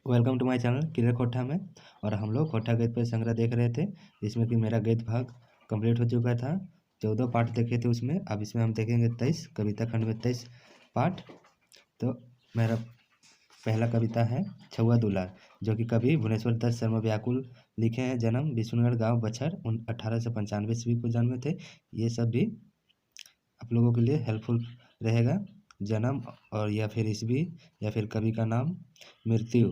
Welcome to my channel killer कोठा में। और हम लोग कोठा गद्य पर संग्रह देख रहे थे, जिसमें कि मेरा गद्य भाग कंप्लीट हो चुका था। 14 पार्ट देखे थे उसमें। अब इसमें हम देखेंगे 23 कविता खंड में 23 पार्ट। तो मेरा पहला कविता है छुआ दुलार, जो कि कवि भुवनेश्वर दत्त शर्मा व्याकुल लिखे हैं। जन्म विष्णुनगर गांव बछर 1895 ईस्वी को जन्मे थे। ये सब भी आप लोगों के लिए हेल्पफुल रहेगा। जन्म और या फिर ईस्वी या फिर कवि का नाम। मृत्यु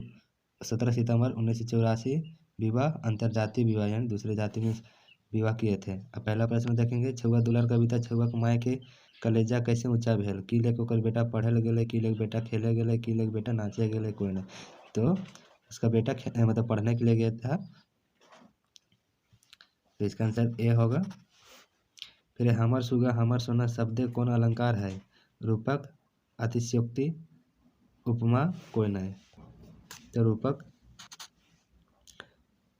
17 सितंबर 1984। विवाह अंतरजातीय विवाह यानी दूसरे जाति में विवाह किए थे। अब पहला प्रश्न देखेंगे। छुआ दुलार कविता छुआ माय के कलेजा कैसे ऊंचा भेल, की लेके ओकर बेटा पढ़े ले गेले, की लेके बेटा खेले गेले, की लेके बेटा नाचे गेले कोई नहीं। तो उसका बेटा मतलब पढ़ने के लिए गया था, तो इसका आंसर ए होगा। फिर हमर सुगा हमर सोना शब्द कौन अलंकार है, रूपक, अतिशयोक्ति, उपमा कोई नहीं। तो रूपक।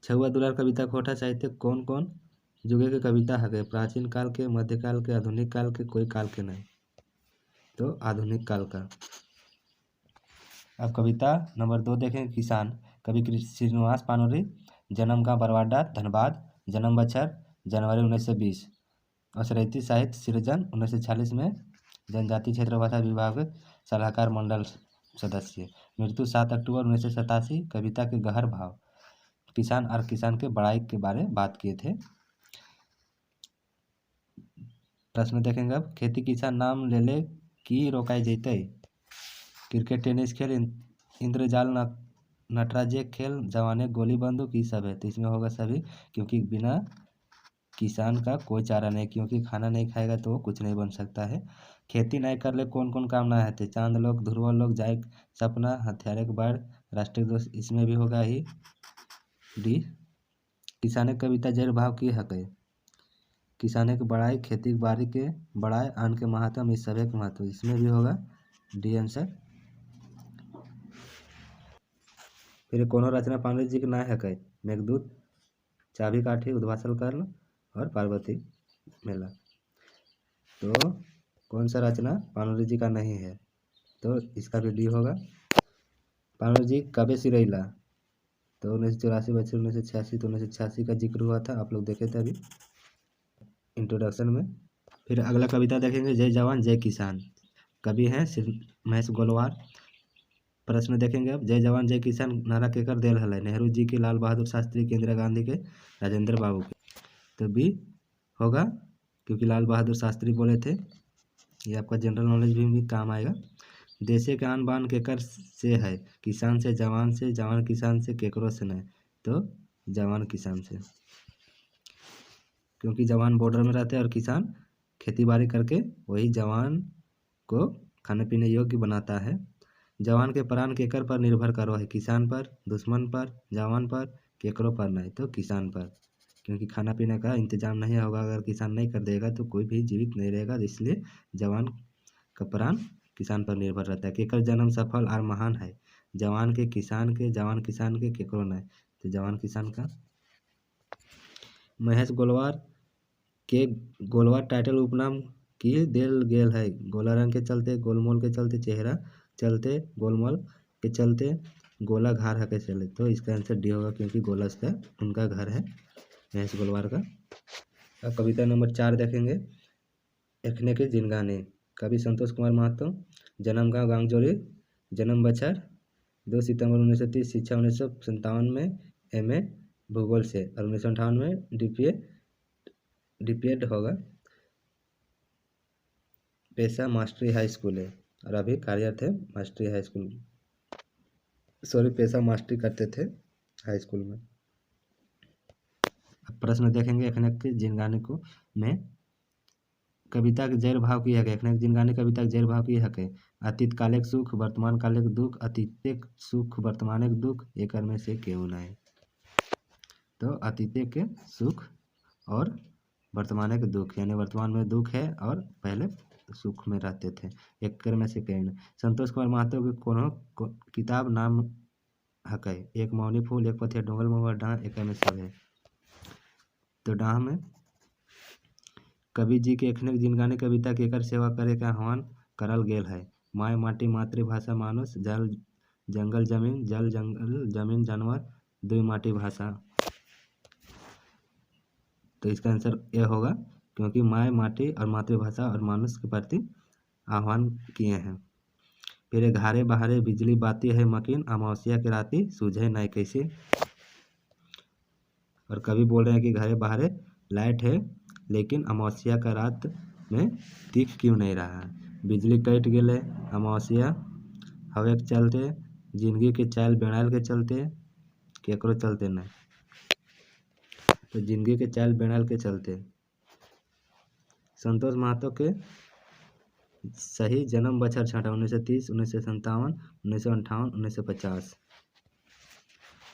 छुआ दुलार कविता कोठा साहित्य कौन कौन जुगे के कविता है, प्राचीन काल के, मध्यकाल के, आधुनिक काल के, कोई काल के नहीं। तो आधुनिक काल का। अब कविता नंबर 2 देखें। किसान, कवि श्रीनिवास पानोरी, जन्म गांव बरवाडा धनबाद, जन्म बछर जनवरी 1920। असरैती साहित्य सृजन 1946 में, जनजाति क्षेत्र भाषा विभाग सलाहकार मंडल सदस्य। मृत्यु 7 अक्टूबर 1987। कविता के गहर भाव, किसान और किसान के बड़ाई के बारे में बात किए थे। प्रश्न देखेंगे अब। खेती किसान नाम ले ले की रोकाई जैते, क्रिकेट टेनिस खेल, इंद्रजाल नटराज खेल, जवाने गोली बंदूक, ये सब है। तो इसमें होगा सभी, क्योंकि बिना किसान का कोई चारा नहीं, क्योंकि खाना नहीं खाएगा तो वो कुछ नहीं बन सकता है। खेती नहीं कर ले कौन कौन काम ना है थे, चांद लोग, ध्रुव लोग, जाए सपना, हथियारे के बाढ़, राष्ट्रीय दोष, इसमें भी होगा ही डी। किसाने कविता जड़ भाव की हक है, किसाने की बड़ाई, खेती बाड़ी के बड़ाई, अन्न के महत्व, इस सभी के महत्व, इसमें भी होगा डी आंसर। फिर कोनो रचना पांडे जी के ना है, मेघदूत, चाबी काठी, उद्वासल कर्ण और पार्वती मेला। तो कौन सा रचना पानोरी जी का नहीं है, तो इसका भी डी होगा। पानोरी जी कबे सिरैला, तो 1984 बच्चे 1986। तो 1986 का जिक्र हुआ था, आप लोग देखे थे अभी इंट्रोडक्शन में। फिर अगला कविता देखेंगे। जय जवान जय किसान, कवि हैं महेश गोलवार। प्रश्न देखेंगे अब। जय जवान जय किसान नारा केकर देल हल, नेहरू जी के, लाल बहादुर शास्त्री के, इंदिरा गांधी के, राजेंद्र बाबू के। तो बी होगा, क्योंकि लाल बहादुर शास्त्री बोले थे। ये आपका जनरल नॉलेज भी काम आएगा। देशे के आन बान केकर से है, किसान से, जवान से, जवान किसान से, केकरो से नहीं। तो जवान किसान से, क्योंकि जवान बॉर्डर में रहते हैं और किसान खेती बाड़ी करके वही जवान को खाने पीने योग्य बनाता है। जवान के प्राण केकर पर निर्भर करो है, किसान पर, दुश्मन पर, जवान पर, केकरो पर नहीं। तो किसान पर, क्योंकि खाना पीने का इंतजाम नहीं होगा अगर किसान नहीं कर देगा तो कोई भी जीवित नहीं रहेगा। इसलिए जवान का प्राण किसान पर निर्भर रहता है। केकर जन्म सफल और महान है, जवान के, किसान के, जवान किसान के, केकरो नहीं। तो जवान किसान का। महेश गोलवार के गोलवार टाइटल उपनाम की देल गेल है, गोला रंग के चलते, गोलमोल के चलते, चेहरा चलते, गोलमोल के चलते, गोला घर है के चले। तो इसका आंसर डी होगा, क्योंकि गोलस का उनका घर है महेश गोलवार का। अब कविता नंबर 4 देखेंगे। एखने के जिनगाने, कवि संतोष कुमार महतो, जन्म गाँव गांगजोरी, जन्म बछर 2 सितंबर 1930। शिक्षा 1957 में MA भूगोल से, और 1958 में डीपीएड होगा। पेशा मास्टरी हाई स्कूल है और अभी कार्यरत है मास्टरी हाई स्कूल, पेशा मास्टरी करते थे हाई स्कूल में। अब प्रश्न देखेंगे। एखने के जिनगाने को में कविता के जैर भाव की हक, एखने के जिनगाने कविता के जैर भाव की हक है, अतीत काले के सुख, वर्तमान काले के दुख, अतीते के सुख, वर्तमाने के दुख, एक में से केहू नहीं। तो अतीते के सुख और वर्तमाने के दुख, यानी वर्तमान में दुख है और पहले सुख में रहते थे, एक में से कहीं। संतोष कुमार महतो के कोनो किताब नाम हक, एक मौनी फूल, एक पथिया डोंगल महुआ डाह, एक में सब है। तो डाह में कवि जी के एखने जिनगाने कविता केकर सेवा करे का आह्वान करल गेल है, माय माटी, मातृभाषा, मानुष, जल जंगल जमीन, जल जंगल जमीन जानवर, दुई माटी भाषा। तो इसका आंसर ये होगा, क्योंकि माय माटी और मातृभाषा और मानुष के प्रति आह्वान किए हैं। फिर घारे बहारे बिजली बाती है मकीन, अमावस्या की राती सूझे नहीं कैसे। और कभी बोल रहे हैं कि घरे बहारे लाइट है लेकिन अमावस्या का रात में दिख क्यों नहीं रहा है। बिजली कट गए, अमावस्या हवे के चलते, जिंदगी के चाल बेड़ाल के चलते, केकरो चलते नहीं। तो जिंदगी के चाल बेड़ाल के चलते। संतोष महतो के सही जन्म बछर छठा 1930, 1957, 1958, 1950।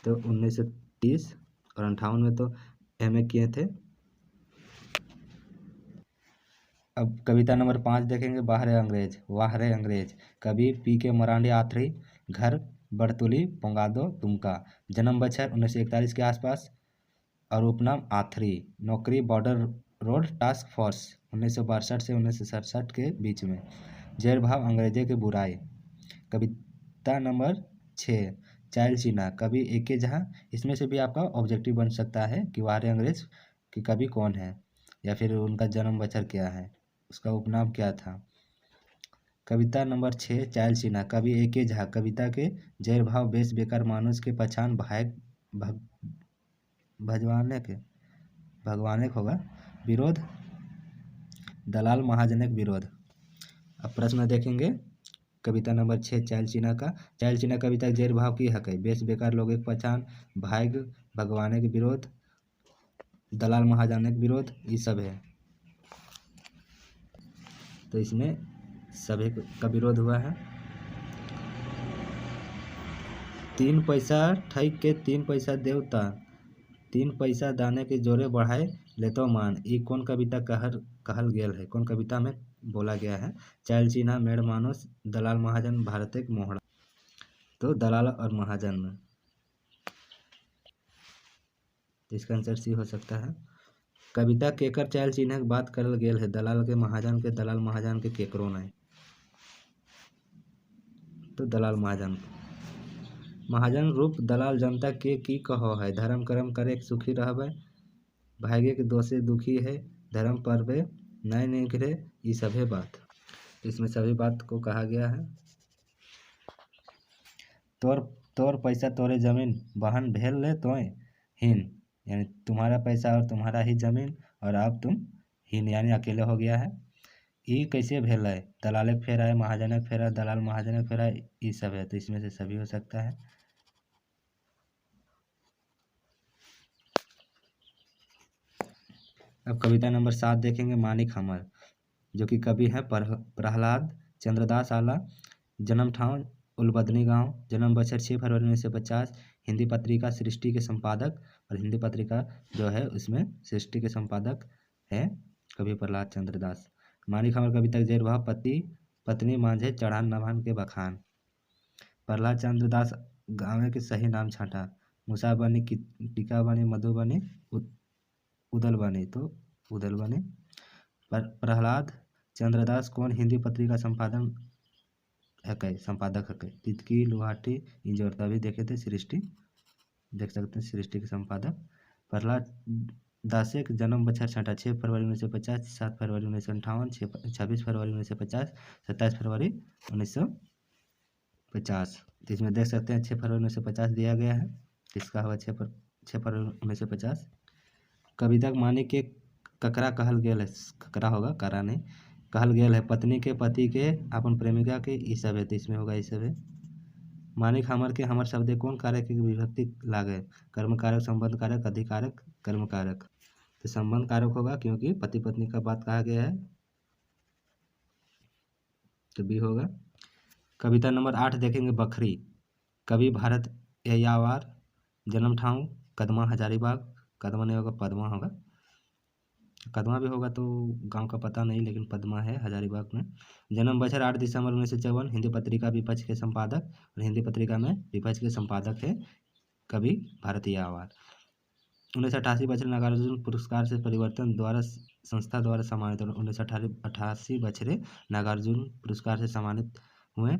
तो 1930 और 58 में तो MA किए थे। अब कविता नंबर 5 देखेंगे, बाहरे अंग्रेज। वाहरे अंग्रेज, कवि PK मरांडी आथरी, घर बड़तुली पोंगादो दुमका, जन्म बछर 1941 के आसपास और उपनाम आथरी, नौकरी बॉर्डर रोड टास्क फोर्स 1962 से 1967 के बीच में, जेर भाव अंग्रेजे की बुराई। कविता नंबर 6 चाइल चीना, कवि AK जहाँ। इसमें से भी आपका ऑब्जेक्टिव बन सकता है कि वाहरे अंग्रेज के कवि कौन है या फिर उनका जन्म बछर क्या है, उसका उपनाम क्या था। कविता नंबर 6 चाइल चीना, कवि AK झा, कविता के जैर भाव बेस बेकार मानुष के पहचान भायक भजवाने के भगवाने होगा, विरोध दलाल महाजनक विरोध। अब प्रश्न देखेंगे कविता नंबर 6 चाइल चीना का। चाइल चीना कविता के जैर भाव की हक है, बेस बेकार लोग एक पहचान, भाग्य भगवाने के विरोध, दलाल महाजनक विरोध, ये सब है। तो इसमें सभी का विरोध हुआ है। 3 पैसा ठैक के 3 पैसा देवता, 3 पैसा दाने के जोरे बढ़ाए लेतो मान, ये कौन कविता कहल गेल है, कौन कविता में बोला गया है। चाइल चीना, मेड़ मानुस, दलाल महाजन, भारत एक मोहड़ा। तो दलाल और महाजन में, इसका आंसर सी हो सकता है। कविता केकर चाइल चीन्ह के बात करल गेल है, दलाल के महाजन के, दलाल महाजन के केकरो नहीं। तो दलाल महाजन। महाजन रूप दलाल जनता के की कहो है, धर्म कर्म करे सुखी रहबे, भाग्य के दोषे दुखी है, धर्म परबे नए निखरे, ये सभी बात। इसमें सभी बात को कहा गया है। तोर पैसा तोरे जमीन, बहन भेल ले तोय हीन, यानी तुम्हारा पैसा और तुम्हारा ही जमीन और अब तुम हीन यानी अकेले हो गया है। ये कैसे भेल है, दलाले फेरा है, महाजनक फेरा, दलाल महाजनक फेरा, ये सब है। तो इसमें से सभी हो सकता है। अब कविता नंबर 7 देखेंगे, मानिक हमर, जो कि कवि है प्रहलाद चंद्रदास आला, जन्म ठाव उलबदनी गांव, जन्म बछर 6 फरवरी 1950, हिंदी पत्रिका सृष्टि के संपादक, और हिंदी पत्रिका जो है उसमें सृष्टि के संपादक है कवि प्रहलाद चंद्रदास। मानिक हमर कविता के जैर भाव पति पत्नी मांझे चढ़ान नभान के बखान। प्रहलाद चंद्रदास गाँव के सही नाम छाटा, मूसा बनी, टीका बनी, मधु बनी, उदल बनी। तो उदल बनी। प्रहलाद चंद्रदास कौन हिंदी पत्रिका संपादन है, संपादक है, तितकी लुहाटी इंजोरता भी देखे थे, सृष्टि देख सकते हैं, सृष्टि के संपादक। प्रहलाद दासे के जन्म बछर छठा 6 फरवरी 1950, 7 फरवरी 1958, 26 फरवरी 1950, 27 फरवरी 1950। तो इसमें देख सकते हैं 6 फरवरी 1950 दिया गया है, इसका होगा 6 फरवरी 1950। कविता मानिक के ककरा कहल गेल है, ककरा होगा, करा नहीं, कहल गेल है, पत्नी के, पति के, अपन प्रेमिका के, ये सब है। तो इसमें होगा ये सब है। मानिक हमर के हमर शब्द कौन कारक की विभक्ति लागे, कर्म कारक, संबंध कारक, अधिकारक, कर्म कारक। तो संबंध कारक होगा क्योंकि पति पत्नी का बात कहा गया है, तो बी होगा। कविता नंबर 8 देखेंगे, बखरी, कवि भारत यावार, जन्म ठाव कदमा हजारीबाग, कदमा नहीं होगा, पदमा होगा, कदमा भी होगा तो गांव का पता नहीं, लेकिन पदमा है हजारीबाग में। जन्म बछर 8 दिसंबर 1954, हिंदी पत्रिका विपक्ष के संपादक, और हिंदी पत्रिका में विपक्ष के संपादक है कवि भारतीय आवार। 1988 बछरे नागार्जुन पुरस्कार से परिवर्तन द्वारा संस्था द्वारा सम्मानित, 1988 बछरे नागार्जुन पुरस्कार से सम्मानित हुए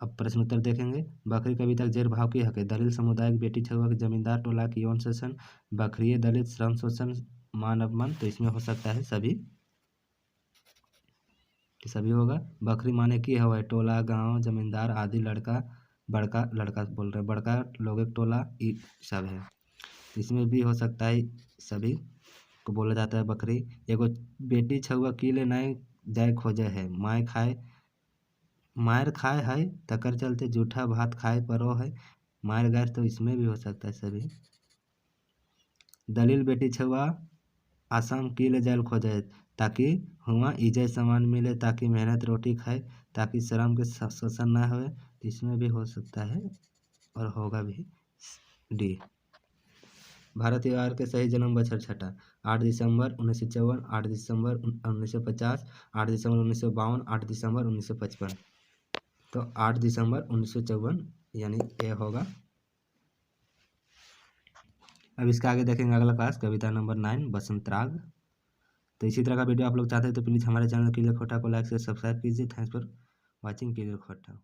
अब प्रश्न उत्तर देखेंगे। बकरी कभी तक जेर भाव की हक है। दलित समुदाय, बेटी छुआ, जमींदार टोला की यौन शोषण, बकरी दलित श्रम शोषण, मान अपमान। तो इसमें हो सकता है सभी होगा। बकरी माने की हवा टोला, गांव, जमींदार आदि, लड़का बड़का, लड़का बोल रहे बड़का लोग एक टोला, ये सब है। इसमें भी हो सकता है सभी को बोला जाता है बकरी। एगो बेटी छुआ कीले नहीं जाय खोजे है, मायर खाए है तकर चलते जूठा भात खाए परो है, मायर गैर। तो इसमें भी हो सकता है सभी। दलील बेटी छुआ आसाम कीले जैल खोजे ताकि हुआ इजय सामान मिले, ताकि मेहनत रोटी खाए, ताकि श्रम के शोषण ना हो। इसमें भी हो सकता है और होगा भी डी। भारत त्योहार के सही जन्म बछर छठा 8 दिसंबर 1954, 8 दिसंबर 1950, 8 दिसंबर 1952, 8 दिसंबर 1955। तो 8 दिसंबर 1954 यानी ये होगा। अब इसका आगे देखेंगे अगला क्लास कविता नंबर 9 बसंत राग। तो इसी तरह का वीडियो आप लोग चाहते हैं तो प्लीज़ हमारे चैनल क्लियर खोटा को लाइक से सब्सक्राइब कीजिए। थैंक्स फॉर वॉचिंग क्लियर खोटा।